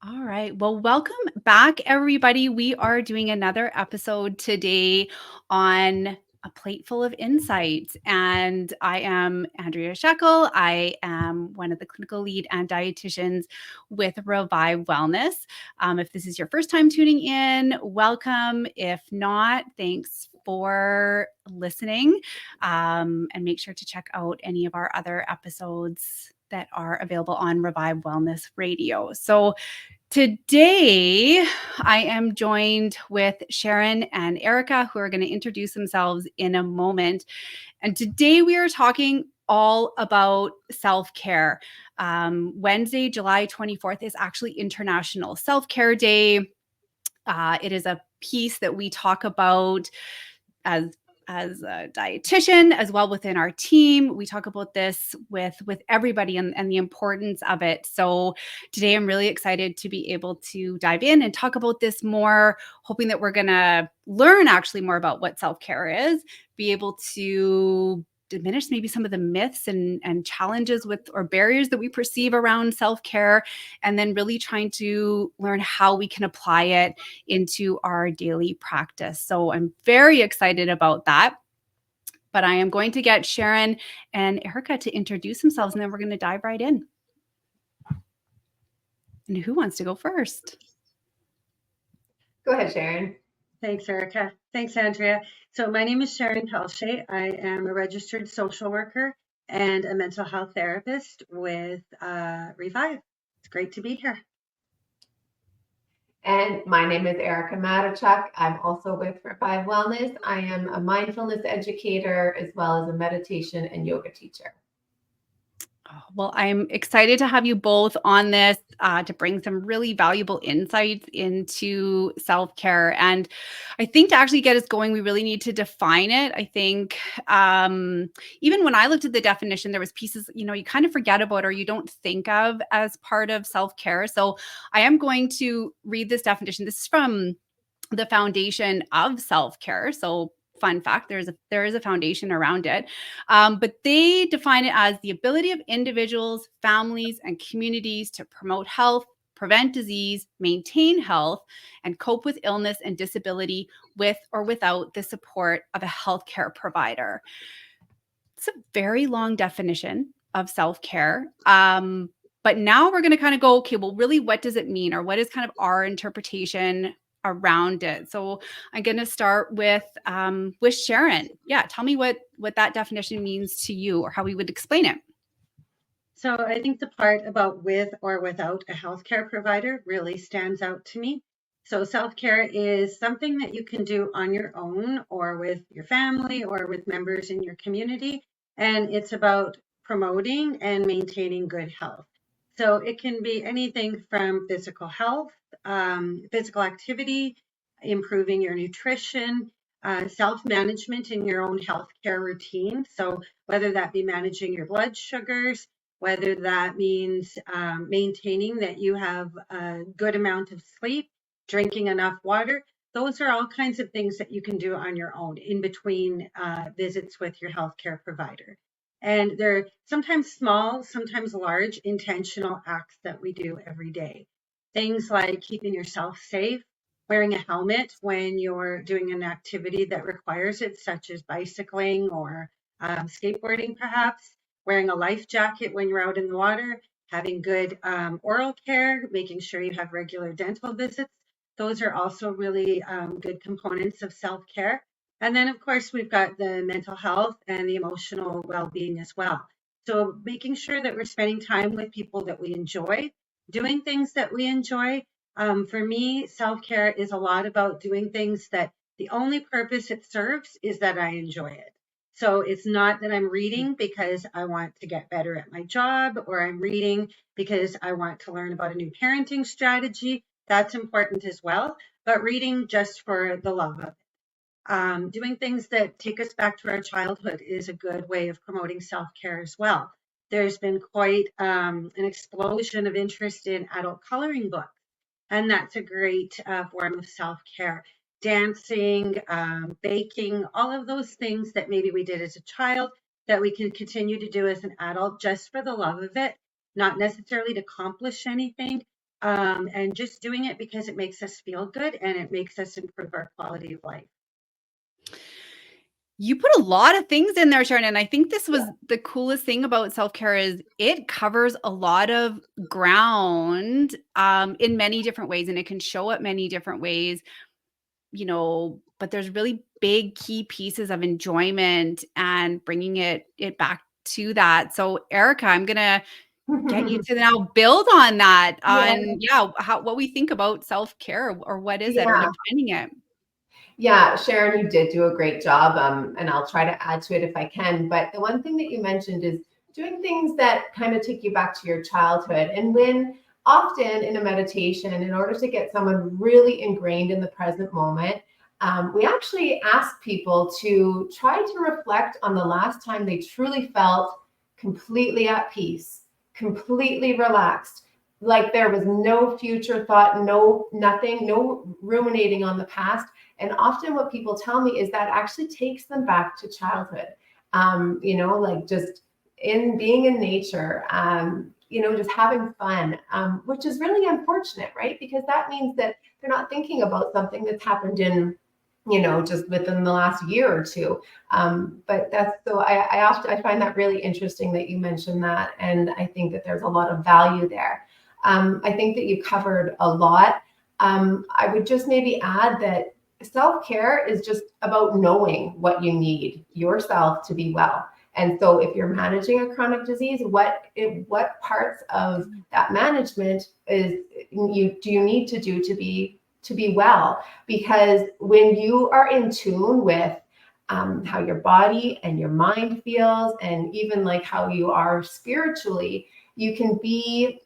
All right. Well, welcome back, everybody. We are doing another episode today on A Plateful of Insights. And I am Andrea Shackel. I am one of the clinical lead and dietitians with Revive Wellness. If this is your first time tuning in, welcome. If not, thanks for listening. And make sure to check out any of our other episodes that are available on Revive Wellness Radio. So, today, I am joined with Sharon and Erica, who are going to introduce themselves in a moment. And today we are talking all about self-care. Wednesday, July 24th is actually International Self-Care Day. It is a piece that we talk about as a dietitian as well within our team. We talk about this with everybody and the importance of it. So today I'm really excited to be able to dive in and talk about this more, hoping that we're going to learn actually more about what self-care is, be able to diminish maybe some of the myths and challenges with or barriers that we perceive around self-care, and then really trying to learn how we can apply it into our daily practice. So I'm very excited about that. But I am going to get Sharon and Erica to introduce themselves, and then we're going to dive right in. And who wants to go first? Go ahead, Sharon. Thanks, Erica. Thanks, Andrea. So my name is Sharon Pelche. I am a registered social worker and a mental health therapist with Revive. It's great to be here. And my name is Erica Matichuk. I'm also with Revive Wellness. I am a mindfulness educator as well as a meditation and yoga teacher. Well, I'm excited to have you both on this to bring some really valuable insights into self-care. And I think to actually get us going, we really need to define it. I think even when I looked at the definition, there was pieces, you kind of forget about or you don't think of as part of self-care. So I am going to read this definition. This is from the Foundation of Self-Care. So fun fact, there is a foundation around it. But they define it as the ability of individuals, families, and communities to promote health, prevent disease, maintain health, and cope with illness and disability with or without the support of a healthcare provider. It's a very long definition of self-care. But now we're going to kind of go, okay, well, really, what does it mean? Or what is kind of our interpretation around it? So I'm going to start with Sharon. Yeah, tell me what that definition means to you, or how we would explain it. So I think the part about with or without a healthcare provider really stands out to me. So self-care is something that you can do on your own or with your family or with members in your community. And it's about promoting and maintaining good health. So it can be anything from physical health, physical activity, improving your nutrition, self-management in your own healthcare routine. So whether that be managing your blood sugars, whether that means maintaining that you have a good amount of sleep, drinking enough water, those are all kinds of things that you can do on your own in between visits with your healthcare provider. And they're sometimes small, sometimes large, intentional acts that we do every day. Things like keeping yourself safe, wearing a helmet when you're doing an activity that requires it, such as bicycling or skateboarding perhaps, wearing a life jacket when you're out in the water, having good oral care, making sure you have regular dental visits. Those are also really good components of self-care. And then, of course, we've got the mental health and the emotional well-being as well. So making sure that we're spending time with people that we enjoy, doing things that we enjoy. For me, self-care is a lot about doing things that the only purpose it serves is that I enjoy it. So it's not that I'm reading because I want to get better at my job, or I'm reading because I want to learn about a new parenting strategy. That's important as well, but reading just for the love of it. Doing things that take us back to our childhood is a good way of promoting self-care as well. There's been quite an explosion of interest in adult coloring books, and that's a great form of self-care. Dancing, baking, all of those things that maybe we did as a child that we can continue to do as an adult just for the love of it, not necessarily to accomplish anything, and just doing it because it makes us feel good and it makes us improve our quality of life. You put a lot of things in there, Sharon, and I think this was the coolest thing about self-care is it covers a lot of ground in many different ways, and it can show up many different ways, but there's really big key pieces of enjoyment and bringing it back to that. So Erica, I'm going to get you to now build on that, what we think about self-care, or what is it, or defining it. Yeah, Sharon, you did do a great job, and I'll try to add to it if I can. But the one thing that you mentioned is doing things that kind of take you back to your childhood. And when often in a meditation, in order to get someone really ingrained in the present moment, we actually ask people to try to reflect on the last time they truly felt completely at peace, completely relaxed, like there was no future thought, nothing, no ruminating on the past. And often what people tell me is that actually takes them back to childhood, like just in being in nature, just having fun, which is really unfortunate, right? Because that means that they're not thinking about something that's happened in, just within the last year or two. But that's so I find that really interesting that you mentioned that. And I think that there's a lot of value there. I think that you covered a lot. I would just maybe add that self-care is just about knowing what you need yourself to be well. And so if you're managing a chronic disease, what parts of that management do you need to do to be well? Because when you are in tune with how your body and your mind feels, and even like how you are spiritually, you can be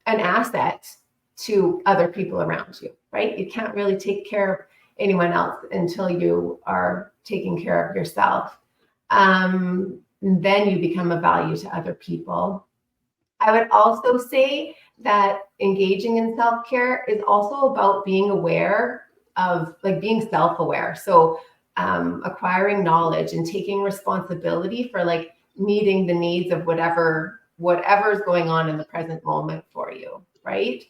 an asset to other people around you, right? You can't really take care of anyone else until you are taking care of yourself. Then you become a value to other people. I would also say that engaging in self-care is also about being aware of, like, being self-aware. So acquiring knowledge and taking responsibility for like meeting the needs of whatever's going on in the present moment for you, right?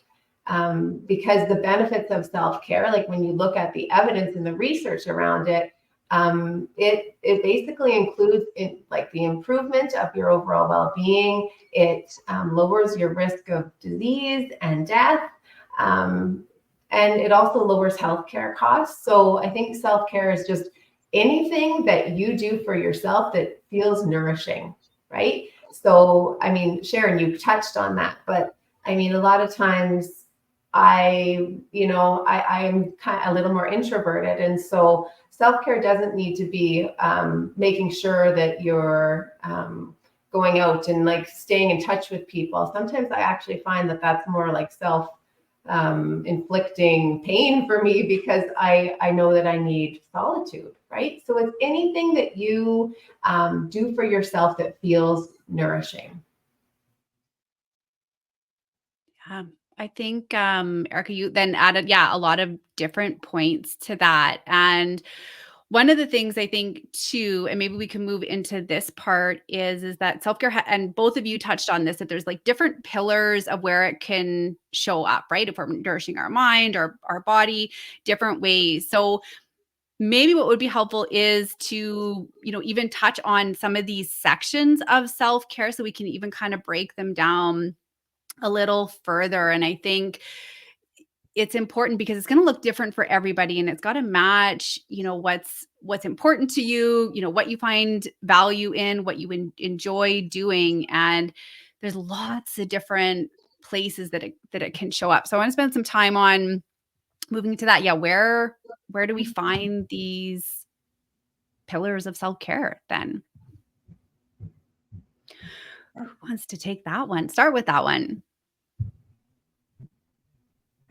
Because the benefits of self-care, like when you look at the evidence and the research around it, it basically includes like the improvement of your overall well-being. It lowers your risk of disease and death, and it also lowers healthcare costs. So I think self-care is just anything that you do for yourself that feels nourishing, right? So, I mean, Sharon, you touched on that, but I mean, a lot of times I'm kind of a little more introverted. And so self-care doesn't need to be making sure that you're going out and like staying in touch with people. Sometimes I actually find that that's more like inflicting pain for me, because I know that I need solitude, right? So it's anything that you do for yourself that feels nourishing. Yeah. I think, Erica, you then added, a lot of different points to that. And one of the things I think too, and maybe we can move into this part, is that self-care, and both of you touched on this, that there's like different pillars of where it can show up, right? If we're nourishing our mind or our body, different ways. So maybe what would be helpful is to, even touch on some of these sections of self-care so we can even kind of break them down a little further. And I think it's important because it's going to look different for everybody, and it's got to match, what's important to you, what you find value in, what you enjoy doing. And there's lots of different places that it can show up. So I want to spend some time on moving to that. Yeah. Where do we find these pillars of self-care then? Who wants to take that one? Start with that one.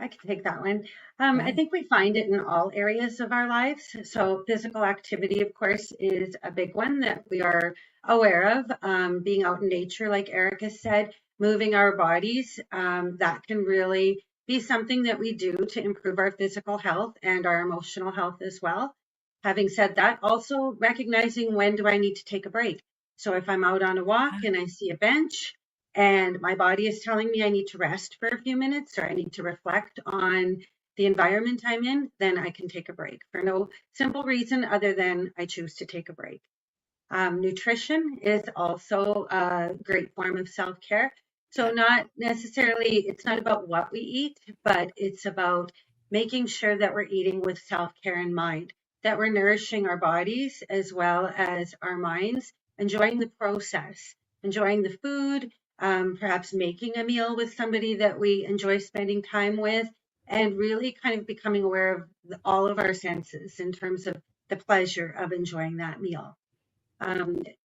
I can take that one. I think we find it in all areas of our lives. So physical activity, of course, is a big one that we are aware of. Being out in nature, like Erica said, moving our bodies, that can really be something that we do to improve our physical health and our emotional health as well. Having said that, also recognizing when do I need to take a break. So if I'm out on a walk and I see a bench and my body is telling me I need to rest for a few minutes or I need to reflect on the environment I'm in, then I can take a break for no simple reason other than I choose to take a break. Nutrition is also a great form of self-care. So not necessarily, it's not about what we eat, but it's about making sure that we're eating with self-care in mind, that we're nourishing our bodies as well as our minds, enjoying the process, enjoying the food, perhaps making a meal with somebody that we enjoy spending time with, and really kind of becoming aware of all of our senses in terms of the pleasure of enjoying that meal.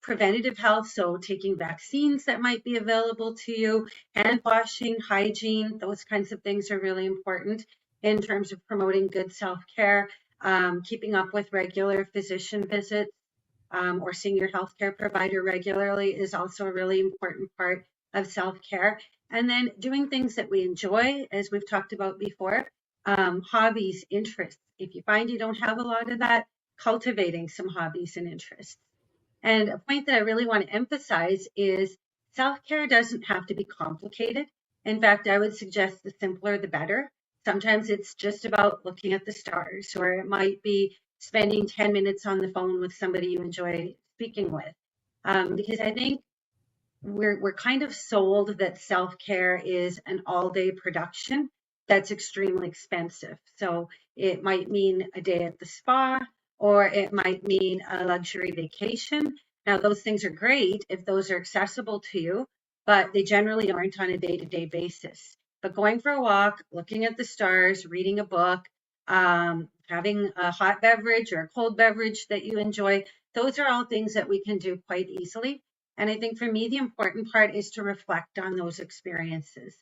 Preventative health, so taking vaccines that might be available to you, hand washing, hygiene, those kinds of things are really important in terms of promoting good self-care. Keeping up with regular physician visits or seeing your healthcare provider regularly is also a really important part of self-care. And then doing things that we enjoy, as we've talked about before, hobbies, interests. If you find you don't have a lot of that, cultivating some hobbies and interests. And a point that I really want to emphasize is self-care doesn't have to be complicated. In fact, I would suggest the simpler, the better. Sometimes it's just about looking at the stars, or it might be spending 10 minutes on the phone with somebody you enjoy speaking with. Because I think we're kind of sold that self-care is an all-day production that's extremely expensive. So it might mean a day at the spa, or it might mean a luxury vacation. Now, those things are great if those are accessible to you, but they generally aren't on a day-to-day basis. But going for a walk, looking at the stars, reading a book, having a hot beverage or a cold beverage that you enjoy, those are all things that we can do quite easily. And I think for me, the important part is to reflect on those experiences.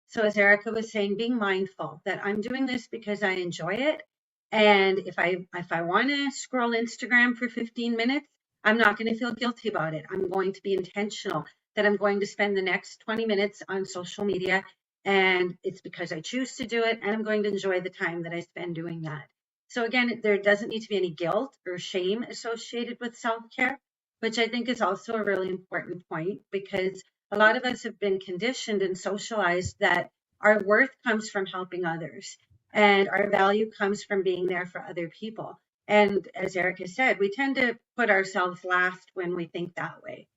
So as Erica was saying, being mindful that I'm doing this because I enjoy it. And if I want to scroll Instagram for 15 minutes, I'm not going to feel guilty about it. I'm going to be intentional that I'm going to spend the next 20 minutes on social media. And it's because I choose to do it. And I'm going to enjoy the time that I spend doing that. So again, there doesn't need to be any guilt or shame associated with self-care, which I think is also a really important point, because a lot of us have been conditioned and socialized that our worth comes from helping others and our value comes from being there for other people. And as Erica said, we tend to put ourselves last when we think that way.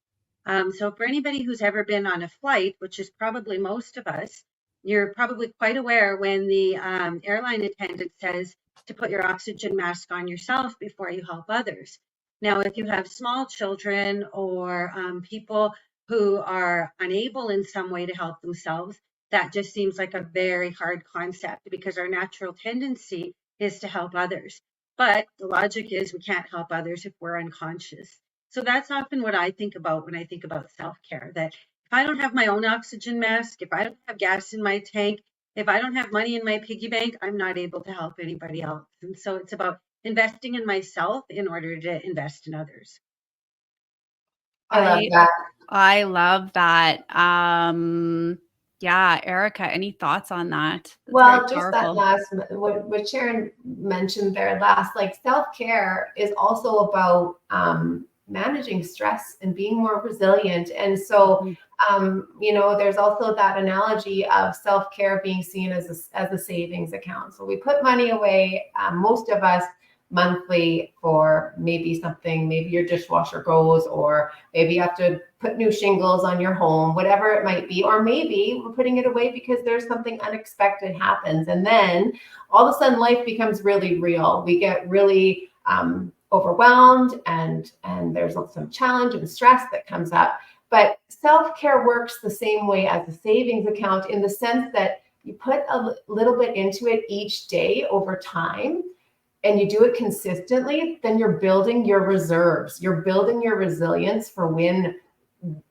So for anybody who's ever been on a flight, which is probably most of us, you're probably quite aware when the airline attendant says to put your oxygen mask on yourself before you help others. Now, if you have small children or people who are unable in some way to help themselves, that just seems like a very hard concept, because our natural tendency is to help others. But the logic is we can't help others if we're unconscious. So that's often what I think about when I think about self-care, that if I don't have my own oxygen mask, if I don't have gas in my tank, if I don't have money in my piggy bank, I'm not able to help anybody else. And so it's about investing in myself in order to invest in others. I love that. I love that. Yeah, Erica, any thoughts on that? That's well, very just powerful. that last, what Sharon mentioned there last, like self-care is also about managing stress and being more resilient. And so, there's also that analogy of self-care being seen as a savings account. So we put money away, most of us monthly, for maybe something, maybe your dishwasher goes, or maybe you have to put new shingles on your home, whatever it might be. Or maybe we're putting it away because there's something unexpected happens. And then all of a sudden life becomes really real. We get really overwhelmed, and there's some challenge and stress that comes up. But self-care works the same way as a savings account, in the sense that you put a little bit into it each day over time, and you do it consistently, then you're building your reserves. You're building your resilience for when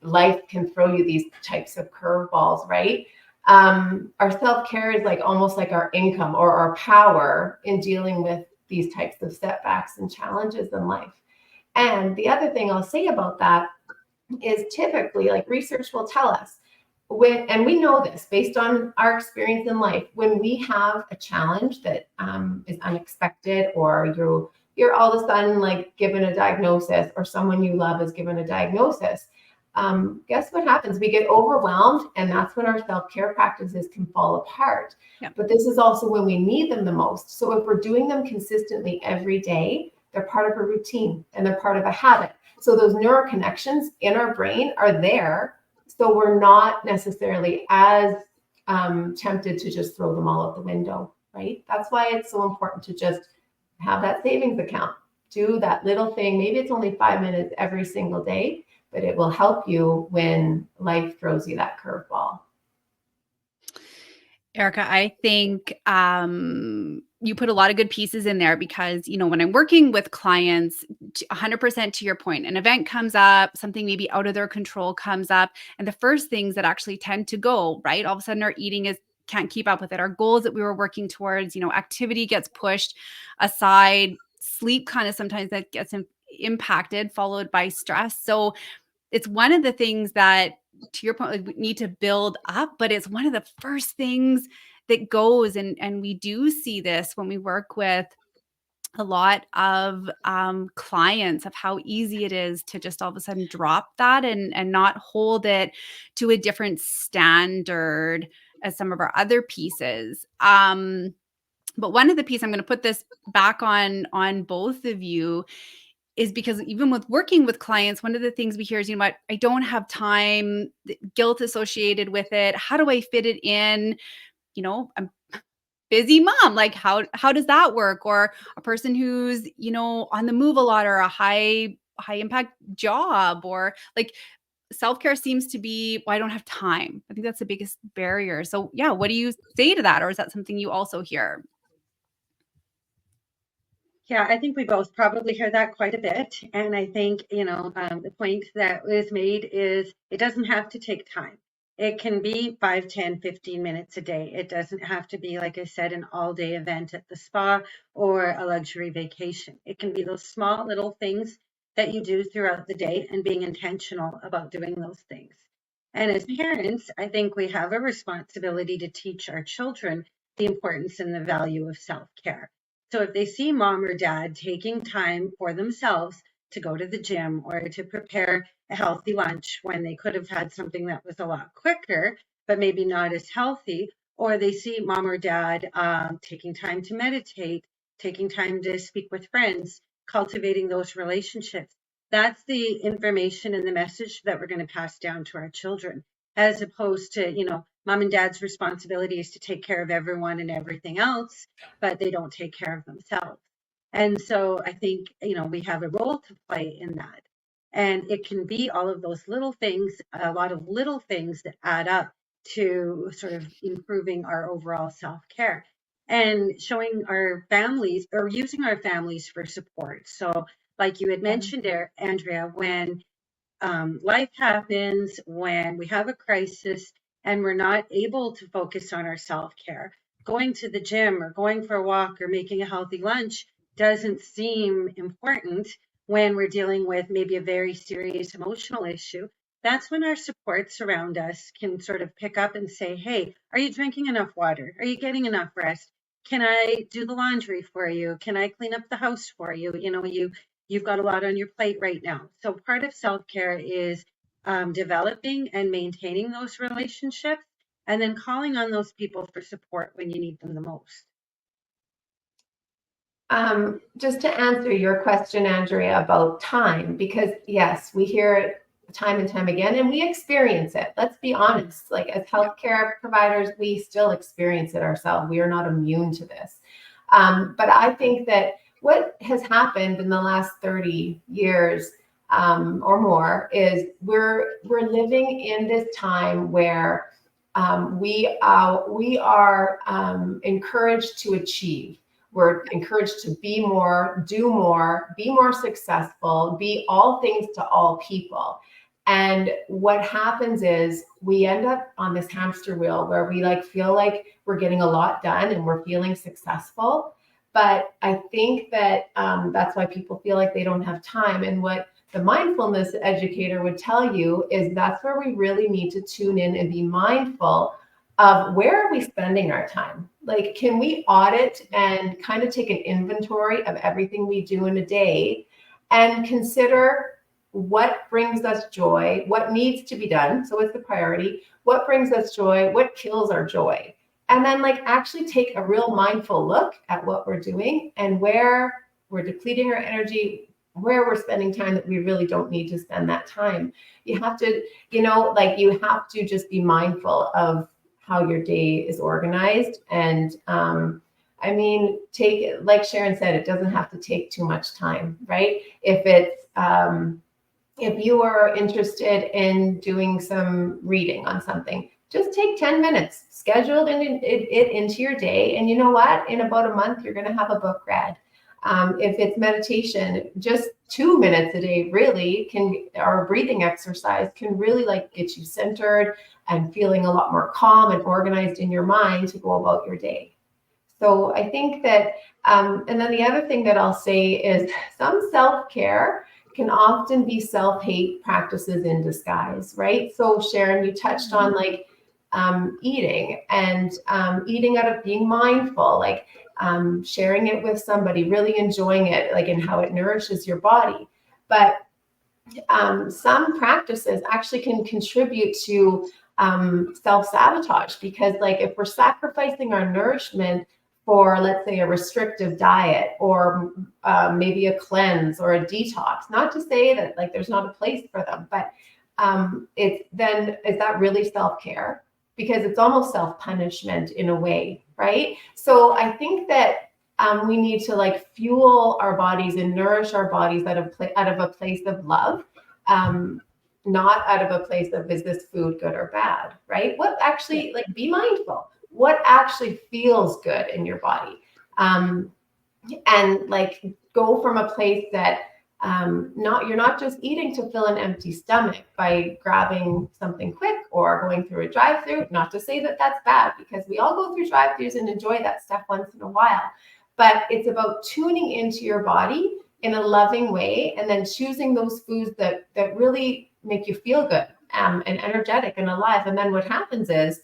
life can throw you these types of curveballs, right? Our self-care is like almost like our income or our power in dealing with these types of setbacks and challenges in life. And the other thing I'll say about that is, typically, like research will tell us, and we know this based on our experience in life, when we have a challenge that is unexpected, or you're all of a sudden like given a diagnosis, or someone you love is given a diagnosis, guess what happens? We get overwhelmed, and that's when our self-care practices can fall apart. Yeah. But this is also when we need them the most. So if we're doing them consistently every day, they're part of a routine and they're part of a habit. So those neural connections in our brain are there. So we're not necessarily as tempted to just throw them all out the window, right? That's why it's so important to just have that savings account. Do that little thing. Maybe it's only 5 minutes every single day, but it will help you when life throws you that curveball. Erica, I think you put a lot of good pieces in there because, when I'm working with clients, 100% to your point, an event comes up, something maybe out of their control comes up, and the first things that actually tend to go, right? All of a sudden our eating can't keep up with it. Our goals that we were working towards, activity gets pushed aside, sleep kind of sometimes that gets impacted, followed by stress. So it's one of the things that, to your point, like, we need to build up, but it's one of the first things that goes. And we do see this when we work with a lot of clients, of how easy it is to just all of a sudden drop that and not hold it to a different standard as some of our other pieces. But one of the pieces, I'm going to put this back on both of you, is because even with working with clients, one of the things we hear is, what, I don't have time, the guilt associated with it. How do I fit it in? I'm busy mom. Like, how does that work? Or a person who's, on the move a lot, or a high impact job, or like self-care seems to be, well, I don't have time. I think that's the biggest barrier. So yeah, what do you say to that? Or is that something you also hear? Yeah, I think we both probably hear that quite a bit. And I think, the point that was made is it doesn't have to take time. It can be 5, 10, 15 minutes a day. It doesn't have to be, like I said, an all-day event at the spa or a luxury vacation. It can be those small little things that you do throughout the day and being intentional about doing those things. And as parents, I think we have a responsibility to teach our children the importance and the value of self-care. So if they see mom or dad taking time for themselves to go to the gym or to prepare a healthy lunch when they could have had something that was a lot quicker, but maybe not as healthy, or they see mom or dad taking time to meditate, taking time to speak with friends, cultivating those relationships, that's the information and the message that we're going to pass down to our children, as opposed to, mom and dad's responsibility is to take care of everyone and everything else, but they don't take care of themselves. And so I think, we have a role to play in that. And it can be all of those little things, a lot of little things that add up to sort of improving our overall self-care and showing our families or using our families for support. So like you had mentioned there, Andrea, when life happens, when we have a crisis and we're not able to focus on our self-care, going to the gym or going for a walk or making a healthy lunch doesn't seem important when we're dealing with maybe a very serious emotional issue. That's when our supports around us can sort of pick up and say, hey, are you drinking enough water? Are you getting enough rest? Can I do the laundry for you? Can I clean up the house for you? You've got a lot on your plate right now. So part of self-care is developing and maintaining those relationships and then calling on those people for support when you need them the most. Just to answer your question, Andrea, about time, because yes, we hear it time and time again, and we experience it. Let's be honest, like as healthcare providers, we still experience it ourselves. We are not immune to this. But I think that what has happened in the last 30 years or more is we're living in this time where we are encouraged to achieve. We're encouraged to be more, do more, be more successful, be all things to all people. And what happens is we end up on this hamster wheel where we feel like we're getting a lot done and we're feeling successful. But I think that that's why people feel like they don't have time. And what the mindfulness educator would tell you is that's where we really need to tune in and be mindful of where are we spending our time? Like, can we audit and kind of take an inventory of everything we do in a day and consider what brings us joy, what needs to be done. So what's the priority? What brings us joy? What kills our joy? And then like actually take a real mindful look at what we're doing and where we're depleting our energy, where we're spending time that we really don't need to spend that time. You have to, you have to just be mindful of how your day is organized. And take, like Sharon said, it doesn't have to take too much time, right? If you are interested in doing some reading on something, just take 10 minutes, schedule it into your day. And you know what? In about a month, you're going to have a book read. If it's meditation, just 2 minutes a day really or breathing exercise can really like get you centered and feeling a lot more calm and organized in your mind to go about your day. So I think that, and then the other thing that I'll say is some self-care can often be self-hate practices in disguise, right? So Sharon, you touched on like eating and eating out of being mindful, like sharing it with somebody, really enjoying it, like and how it nourishes your body. But some practices actually can contribute to self-sabotage, because like if we're sacrificing our nourishment for, let's say, a restrictive diet or maybe a cleanse or a detox, not to say that like there's not a place for them, but is that really self-care? Because it's almost self-punishment in a way, right? So I think that we need to like fuel our bodies and nourish our bodies out of a place of love, not out of a place of, is this food good or bad, right? What actually, like, be mindful. What actually feels good in your body? And like go from a place that you're not just eating to fill an empty stomach by grabbing something quick or going through a drive-through. Not to say that that's bad, because we all go through drive-throughs and enjoy that stuff once in a while. But it's about tuning into your body in a loving way, and then choosing those foods that really make you feel good and energetic and alive. And then what happens is,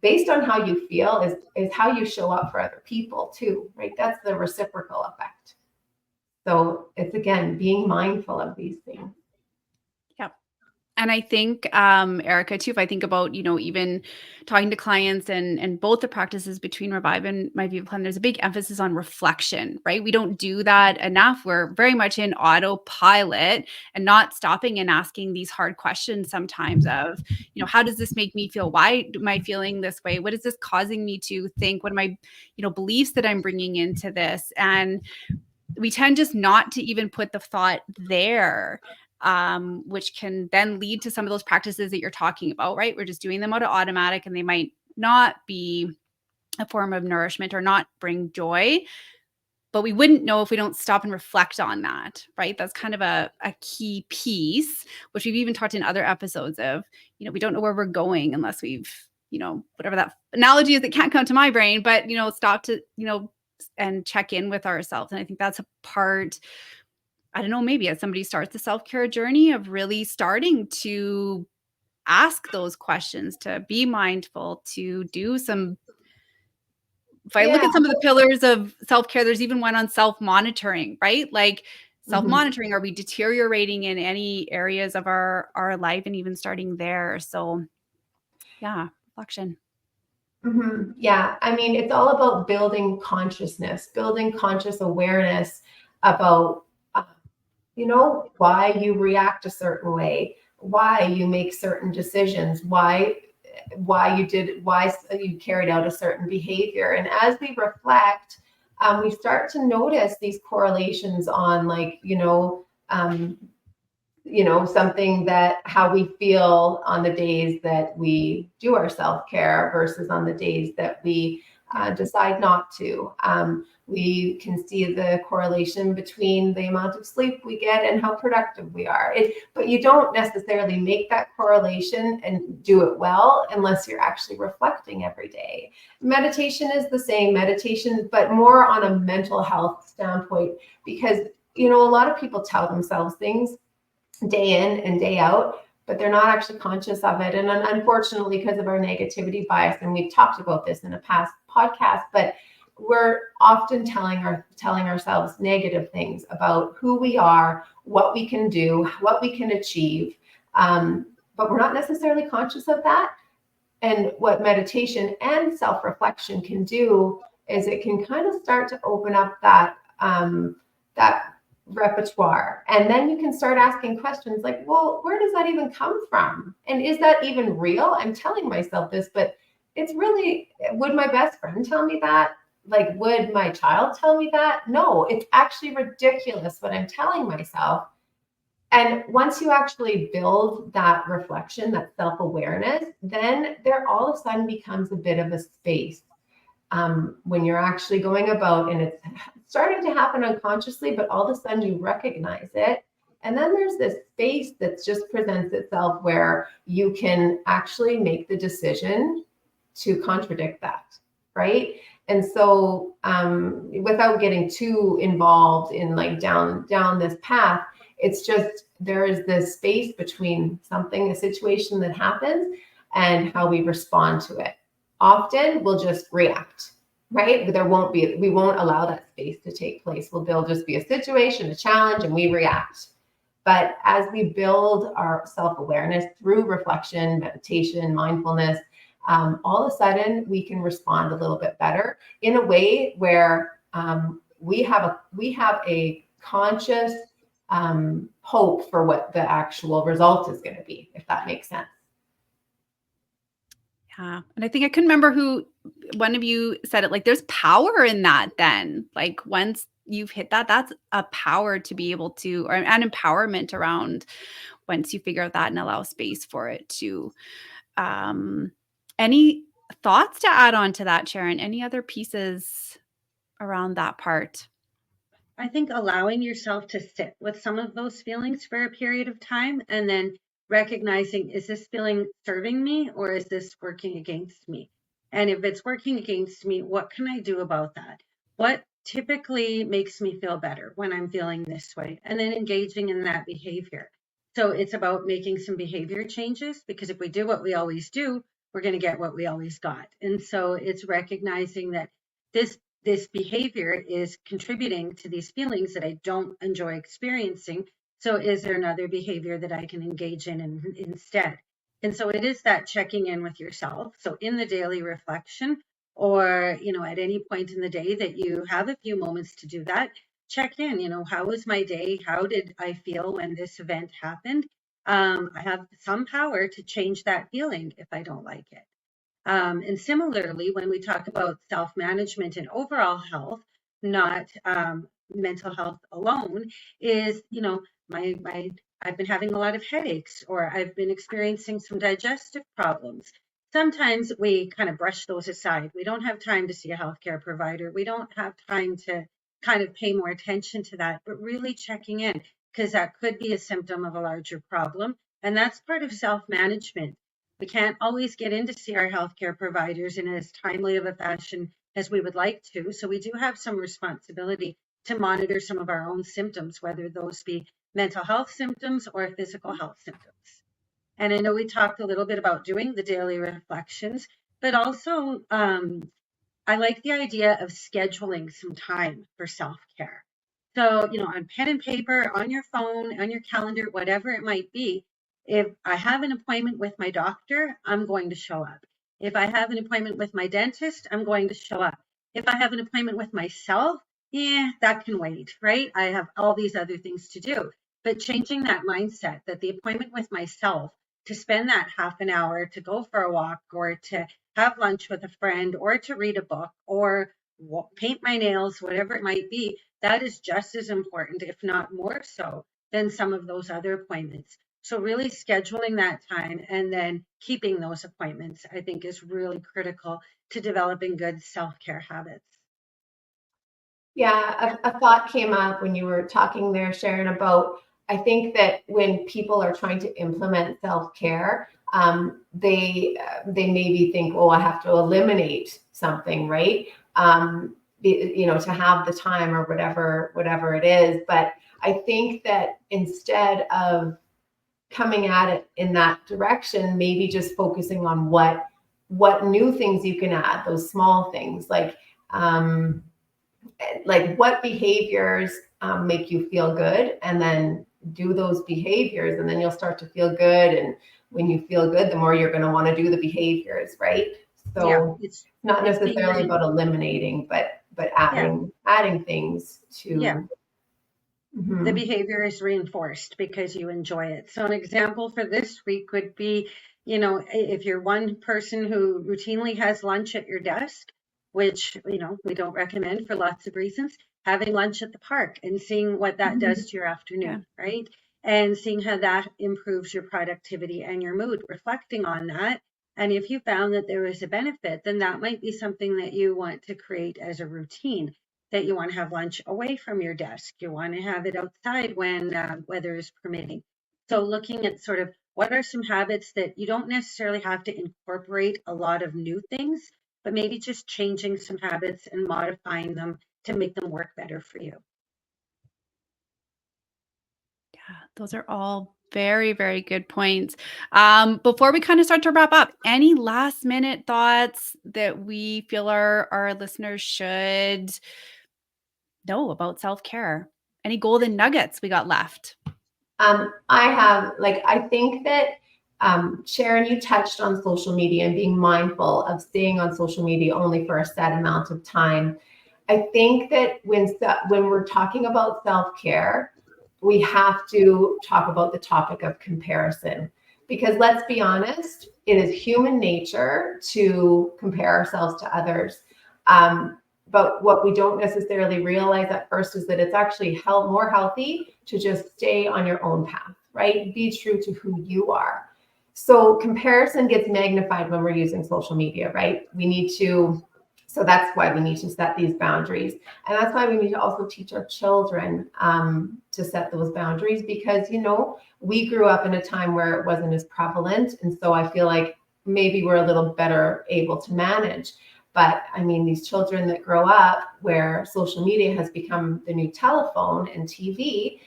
based on how you feel is how you show up for other people too, right? That's the reciprocal effect. So it's, again, being mindful of these things. Yep. And I think, Erica, too, if I think about, even talking to clients and both the practices between Revive and My Viva Plan, there's a big emphasis on reflection, right? We don't do that enough. We're very much in autopilot and not stopping and asking these hard questions sometimes of, how does this make me feel? Why am I feeling this way? What is this causing me to think? What are my, beliefs that I'm bringing into this? And we tend just not to even put the thought there, which can then lead to some of those practices that you're talking about, right? We're just doing them out of automatic, and they might not be a form of nourishment or not bring joy, but we wouldn't know if we don't stop and reflect on that, right? That's kind of a key piece, which we've even talked in other episodes of, we don't know where we're going unless we've, whatever that analogy is that can't come to my brain, but, stop to, and check in with ourselves. And I think that's a part, I don't know, maybe as somebody starts the self-care journey, of really starting to ask those questions, to be mindful, to do some, if I look at some of the pillars of self-care, there's even one on self-monitoring, right? Like self-monitoring, are we deteriorating in any areas of our life, and even starting there. So yeah, reflection. Mm-hmm. Yeah. I mean, it's all about building consciousness, building conscious awareness about, why you react a certain way, why you make certain decisions, why you carried out a certain behavior. And as we reflect, we start to notice these correlations on, like, something that how we feel on the days that we do our self-care versus on the days that we decide not to. We can see the correlation between the amount of sleep we get and how productive we are. But you don't necessarily make that correlation and do it well unless you're actually reflecting every day. Meditation is the same, but more on a mental health standpoint, because, a lot of people tell themselves things day in and day out, but they're not actually conscious of it. And unfortunately, because of our negativity bias, and we've talked about this in a past podcast, but we're often telling ourselves negative things about who we are, what we can do, what we can achieve. But we're not necessarily conscious of that. And what meditation and self-reflection can do is it can kind of start to open up that repertoire. And then you can start asking questions like, well, where does that even come from? And is that even real? I'm telling myself this, but it's really, would my best friend tell me that? Like, would my child tell me that? No, it's actually ridiculous what I'm telling myself. And once you actually build that reflection, that self-awareness, then there all of a sudden becomes a bit of a space when you're actually going about, and it's starting to happen unconsciously, but all of a sudden you recognize it. And then there's this space that just presents itself where you can actually make the decision to contradict that, right? And so without getting too involved in like down this path, it's just, there is this space between a situation that happens and how we respond to it. Often we'll just react, right? But we won't allow that space to take place. There'll just be a situation, a challenge, and we react. But as we build our self-awareness through reflection, meditation, mindfulness, all of a sudden we can respond a little bit better in a way where we have a conscious hope for what the actual result is going to be, if that makes sense. Yeah. And I think I couldn't remember who, one of you said it, like there's power in that then. Like once you've hit that, that's a power to be able to, or an empowerment around once you figure out that and allow space for it to. Any thoughts to add on to that, Sharon? Any other pieces around that part? I think allowing yourself to sit with some of those feelings for a period of time and then recognizing, is this feeling serving me or is this working against me? And if it's working against me, what can I do about that? What typically makes me feel better when I'm feeling this way? And then engaging in that behavior. So it's about making some behavior changes, because if we do what we always do, we're going to get what we always got. And so it's recognizing that this behavior is contributing to these feelings that I don't enjoy experiencing. So is there another behavior that I can engage in instead? And so it is that checking in with yourself. So in the daily reflection, or, at any point in the day that you have a few moments to do that, check in, how was my day? How did I feel when this event happened? I have some power to change that feeling if I don't like it. And similarly, when we talk about self-management and overall health, not mental health alone, is, I've been having a lot of headaches, or I've been experiencing some digestive problems. Sometimes we kind of brush those aside. We don't have time to see a healthcare provider. We don't have time to kind of pay more attention to that, but really checking in, because that could be a symptom of a larger problem. And that's part of self-management. We can't always get in to see our healthcare providers in as timely of a fashion as we would like to. So we do have some responsibility to monitor some of our own symptoms, whether those be mental health symptoms or physical health symptoms. And I know we talked a little bit about doing the daily reflections, but also I like the idea of scheduling some time for self-care. So, on pen and paper, on your phone, on your calendar, whatever it might be, if I have an appointment with my doctor, I'm going to show up. If I have an appointment with my dentist, I'm going to show up. If I have an appointment with myself, that can wait, right? I have all these other things to do. But changing that mindset that the appointment with myself, to spend that half an hour to go for a walk or to have lunch with a friend or to read a book or paint my nails, whatever it might be, that is just as important, if not more so, than some of those other appointments. So really scheduling that time and then keeping those appointments, I think, is really critical to developing good self-care habits. Yeah, a thought came up when you were talking there, Sharon, about, I think that when people are trying to implement self-care, they maybe think, oh, I have to eliminate something, right? To have the time or whatever it is. But I think that instead of coming at it in that direction, maybe just focusing on what new things you can add, those small things, like Like what behaviors make you feel good, and then do those behaviors, and then you'll start to feel good. And when you feel good, the more you're going to want to do the behaviors, right? Yeah, So not it's being necessarily about eliminating, but adding things yeah. to. The Mhm. behavior is reinforced because you enjoy it. So an example for this week would be, you know, if you're one person who routinely has lunch at your desk, which, you know, we don't recommend for lots of reasons, having lunch at the park and seeing what that Mhm. does to your Yeah. afternoon, right? And seeing how that improves your productivity and your mood, reflecting on that. And if you found that there was a benefit, then that might be something that you want to create as a routine, that you want to have lunch away from your desk. You want to have it outside when weather is permitting. So looking at sort of what are some habits that you don't necessarily have to incorporate a lot of new things, but maybe just changing some habits and modifying them to make them work better for you. Yeah, those are all very, very good points. Before we kind of start to wrap up, any last minute thoughts that we feel our listeners should know about self care? Any golden nuggets we got left? I think that Sharon, you touched on social media and being mindful of staying on social media only for a set amount of time. I think that when we're talking about self-care, we have to talk about the topic of comparison, because let's be honest, it is human nature to compare ourselves to others. But what we don't necessarily realize at first is that it's actually more healthy to just stay on your own path, right? Be true to who you are. So comparison gets magnified when we're using social media, right? So that's why we need to set these boundaries. And that's why we need to also teach our children to set those boundaries, because, we grew up in a time where it wasn't as prevalent. And so I feel like maybe we're a little better able to manage. But I mean, these children that grow up where social media has become the new telephone and TV,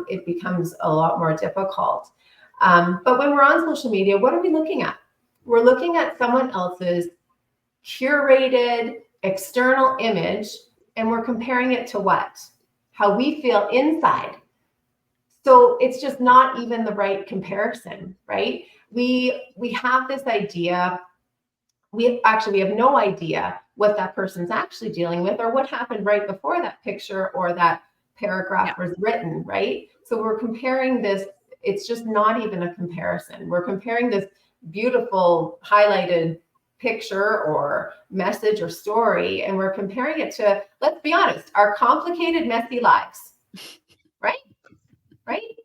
it becomes a lot more difficult. But when we're on social media, what are we looking at? We're looking at someone else's curated external image, and we're comparing it to what? How we feel inside. So it's just not even the right comparison, right? We have this idea, we have no idea what that person's actually dealing with, or what happened right before that picture or that paragraph Yeah. was written, right? So we're comparing this, it's just not even a comparison. We're comparing this beautiful highlighted picture or message or story, and we're comparing it to, let's be honest, our complicated, messy lives, right? Right?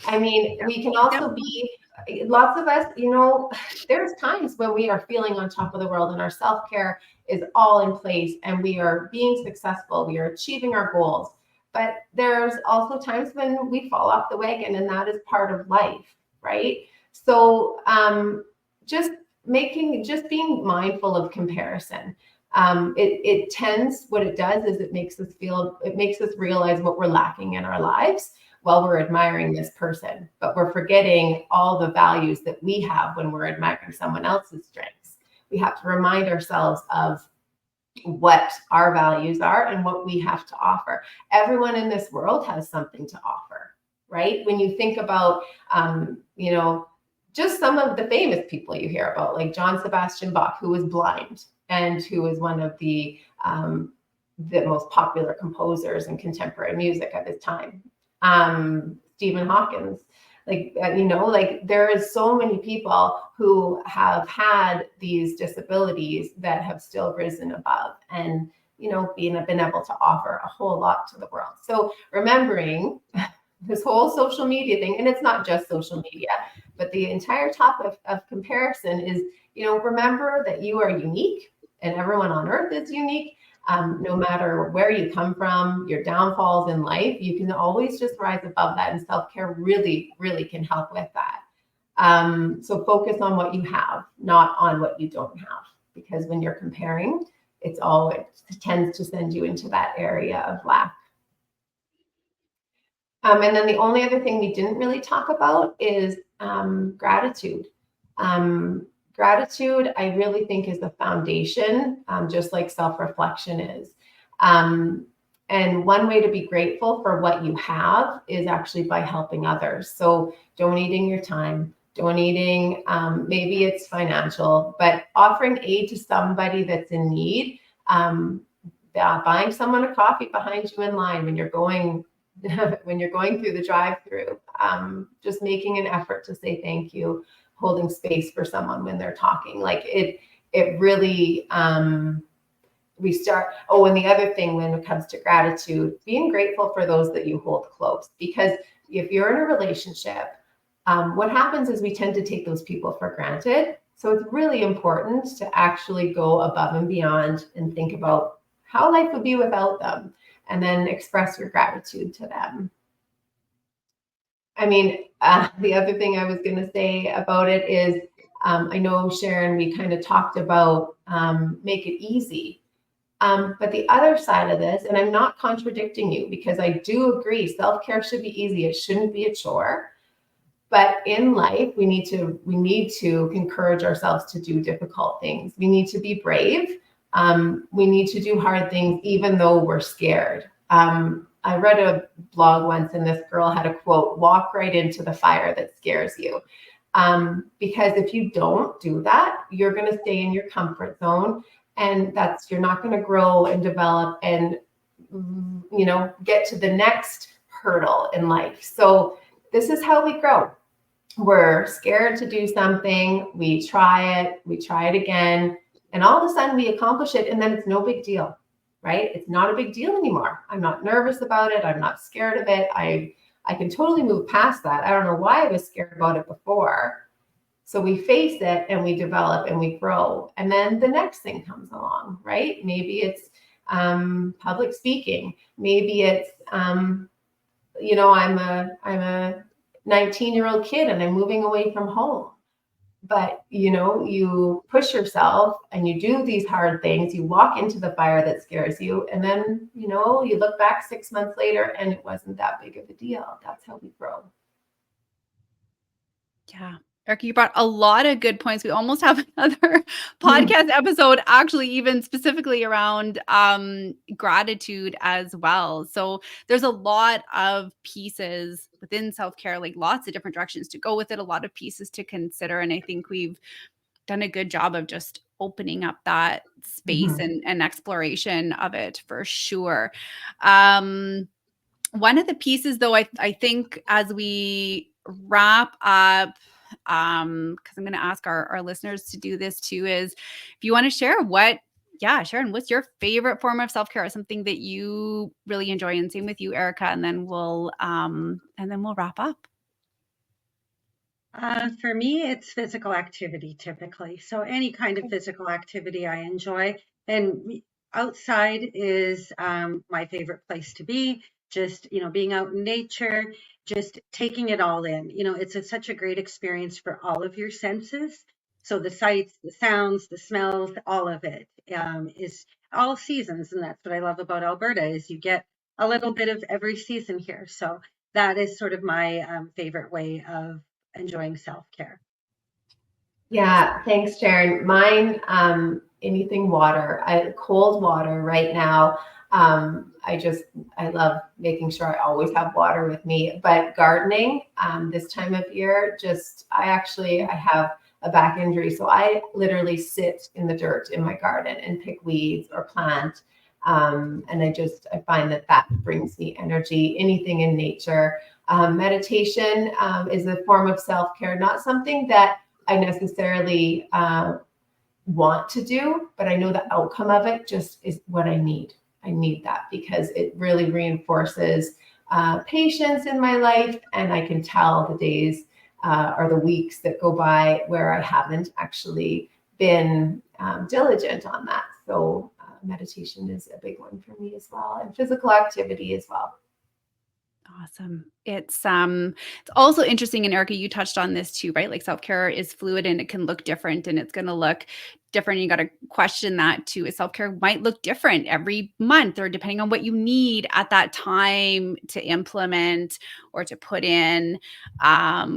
I mean, we can Yep. also be, lots of us, there's times when we are feeling on top of the world and our self-care is all in place and we are being successful, we are achieving our goals. But there's also times when we fall off the wagon, and that is part of life, right? So just being mindful of comparison. What it does is it makes us realize what we're lacking in our lives while we're admiring this person, but we're forgetting all the values that we have when we're admiring someone else's strengths. We have to remind ourselves of what our values are and what we have to offer. Everyone in this world has something to offer, right? When you think about, just some of the famous people you hear about, like John Sebastian Bach, who was blind and who was one of the most popular composers in contemporary music of his time. Stephen Hawkins, like there is so many people who have had these disabilities that have still risen above and, been able to offer a whole lot to the world. So remembering this whole social media thing, and it's not just social media, but the entire topic of comparison is, remember that you are unique and everyone on earth is unique. No matter where you come from, your downfalls in life, you can always just rise above that. And self-care really, really can help with that. So focus on what you have, not on what you don't have, because when you're comparing, it tends to send you into that area of lack. And then the only other thing we didn't really talk about is gratitude. gratitude, I really think, is the foundation, just like self-reflection is. And one way to be grateful for what you have is actually by helping others. So donating your time, donating, maybe it's financial, but offering aid to somebody that's in need, buying someone a coffee behind you in line when you're going when you're going through the drive-through, just making an effort to say thank you, holding space for someone when they're talking. Like it really, we start. Oh, and the other thing when it comes to gratitude, being grateful for those that you hold close, because if you're in a relationship, what happens is we tend to take those people for granted. So it's really important to actually go above and beyond and think about how life would be without them, and then express your gratitude to them. I mean, the other thing I was going to say about it is, I know, Sharon, we kind of talked about make it easy. But the other side of this, and I'm not contradicting you, because I do agree, self-care should be easy. It shouldn't be a chore. But in life, we need to encourage ourselves to do difficult things. We need to be brave. We need to do hard things, even though we're scared. I read a blog once, and this girl had a quote: "Walk right into the fire that scares you." Because if you don't do that, you're going to stay in your comfort zone, and you're not going to grow and develop and, get to the next hurdle in life. So this is how we grow. We're scared to do something. We try it again, and all of a sudden we accomplish it, and then it's no big deal, right? It's not a big deal anymore. I'm not nervous about it. I'm not scared of it. I can totally move past that. I don't know why I was scared about it before. So we face it and we develop and we grow. And then the next thing comes along, right? Maybe it's public speaking. Maybe it's, I'm a 19-year-old kid and I'm moving away from home. But, you push yourself and you do these hard things. You walk into the fire that scares you. And then, you look back 6 months later and it wasn't that big of a deal. That's how we grow. Yeah. Erica, you brought a lot of good points. We almost have another podcast episode, actually, even specifically around gratitude as well. So there's a lot of pieces within self-care, like lots of different directions to go with it, a lot of pieces to consider. And I think we've done a good job of just opening up that space and exploration of it for sure. One of the pieces, though, I think as we wrap up, because I'm going to ask our listeners to do this too, is if you want to share Sharon, what's your favorite form of self-care, something that you really enjoy, and same with you, Erica, and then we'll wrap up. For me, it's physical activity typically. So any kind of physical activity I enjoy, and outside is my favorite place to be. Just, being out in nature, just taking it all in. It's such a great experience for all of your senses. So the sights, the sounds, the smells, all of it is all seasons. And that's what I love about Alberta, is you get a little bit of every season here. So that is sort of my favorite way of enjoying self-care. Yeah, thanks, Sharon. Mine, anything water. Cold water right now. I love making sure I always have water with me. But gardening, this time of year, I have a back injury, so I literally sit in the dirt in my garden and pick weeds or plant. And I find that brings me energy. Anything in nature. Meditation is a form of self-care, not something that I necessarily want to do, but I know the outcome of it just is what I need. I need that because it really reinforces patience in my life, and I can tell the days or the weeks that go by where I haven't actually been diligent on that. So meditation is a big one for me as well, and physical activity as well. Awesome. It's also interesting, and Erica, you touched on this too, right? Like self-care is fluid and it can look different, and it's going to look different. You got to question that too. Self-care might look different every month, or depending on what you need at that time to implement or to put in,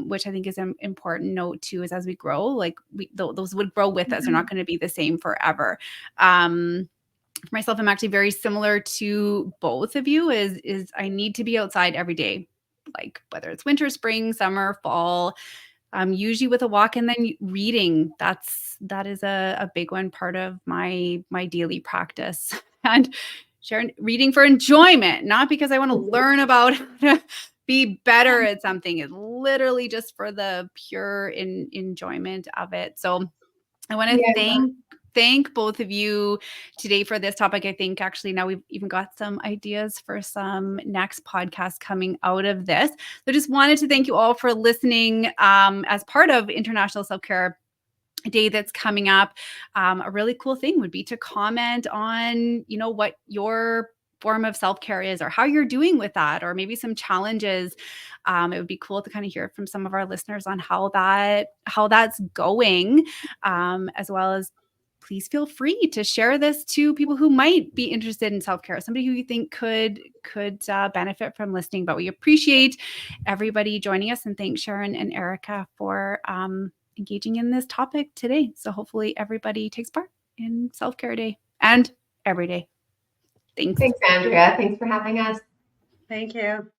which I think is an important note too, is as we grow, like those would grow with us. They're not going to be the same forever. For myself, I'm actually very similar to both of you, is I need to be outside every day, like whether it's winter, spring, summer, fall, usually with a walk, and then reading. That is a big one, part of my daily practice. And Sharon, reading for enjoyment, not because I want to learn about how to be better at something. It's literally just for the pure enjoyment of it. So I want to thank both of you today for this topic. I think actually now we've even got some ideas for some next podcasts coming out of this. So just wanted to thank you all for listening as part of International Self-Care Day that's coming up. A really cool thing would be to comment on, what your form of self-care is, or how you're doing with that, or maybe some challenges. It would be cool to kind of hear from some of our listeners on how that's going, as well as please feel free to share this to people who might be interested in self-care, somebody who you think could benefit from listening. But we appreciate everybody joining us, and thanks Sharon and Erica for engaging in this topic today. So hopefully everybody takes part in Self-Care Day and every day. Thanks. Thanks, Andrea. Thanks for having us. Thank you.